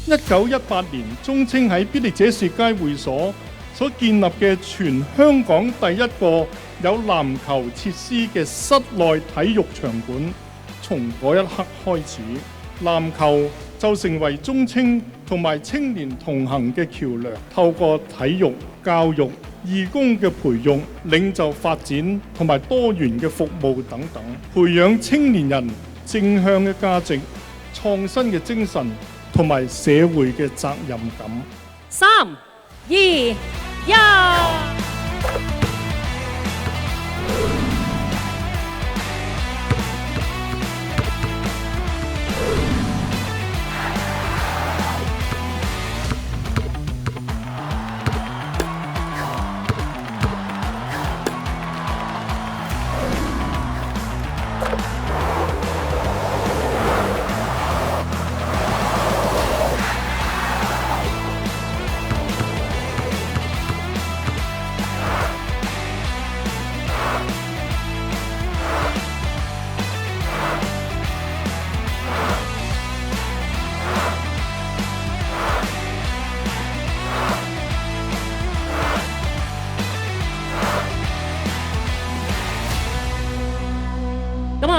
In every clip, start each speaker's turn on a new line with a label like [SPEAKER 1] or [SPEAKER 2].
[SPEAKER 1] 1918年，中青喺必力者士街會所所建立嘅全香港第一個有籃球設施嘅室內體育場館，從嗰一刻開始，籃球就成為中青同埋青年同行嘅橋樑，透過體育、教育、義工嘅培育、領袖發展同埋多元嘅服務等等，培養青年人正向嘅價值、創新嘅精神同埋社會嘅責任感。
[SPEAKER 2] 3、2、1。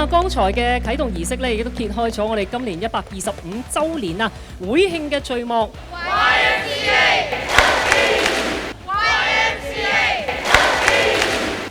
[SPEAKER 2] 剛才嘅啟動儀式咧，亦都揭開咗我哋今年125週年啊會慶嘅序幕。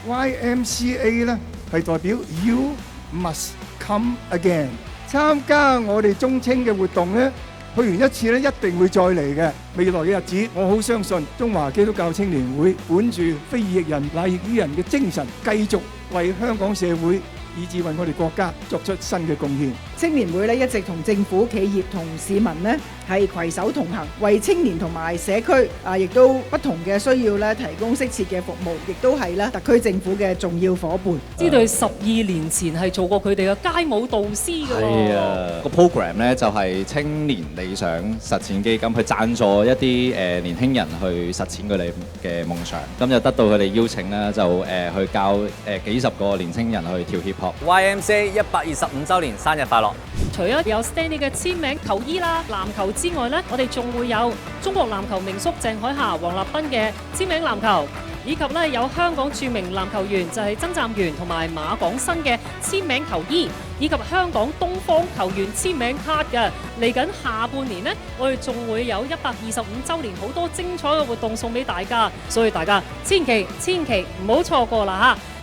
[SPEAKER 3] YMCA 咧係代表 You Must Come Again。參加我哋中青嘅活動咧，去完一次咧一定會再嚟嘅。未來嘅日子，我好相信中華基督教青年會本住非義役人賴役於人嘅精神，繼續為香港社會以至為我哋國家作出新嘅貢獻。
[SPEAKER 4] 青年會咧一直同政府、企業同市民呢係攜手同行，為青年同埋社區亦都不同嘅需要咧提供適切嘅服務，亦都係咧特區政府嘅重要伙伴。
[SPEAKER 2] 知道12年前係做過佢哋嘅街舞導師㗎喎。
[SPEAKER 5] 係啊，個 program 咧就係青年理想實踐基金去贊助一啲年輕人去實踐佢哋嘅夢想，咁就得到佢哋邀請啦，就去教幾十個年輕人去跳 hip hop。YMCA
[SPEAKER 6] 125週年生日快樂！
[SPEAKER 2] 除咗有 Stanley 嘅簽名球衣啦、籃球之外呢，我哋仲會有中國籃球名宿鄭海霞、黃立斌嘅簽名籃球，以及咧有香港著名籃球員就係曾湛源同埋馬廣新嘅簽名球衣，以及香港東方球員簽名卡嘅。嚟緊下半年呢，我哋仲會有125週年好多精彩嘅活動送俾大家，所以大家千祈唔好錯過啦嚇！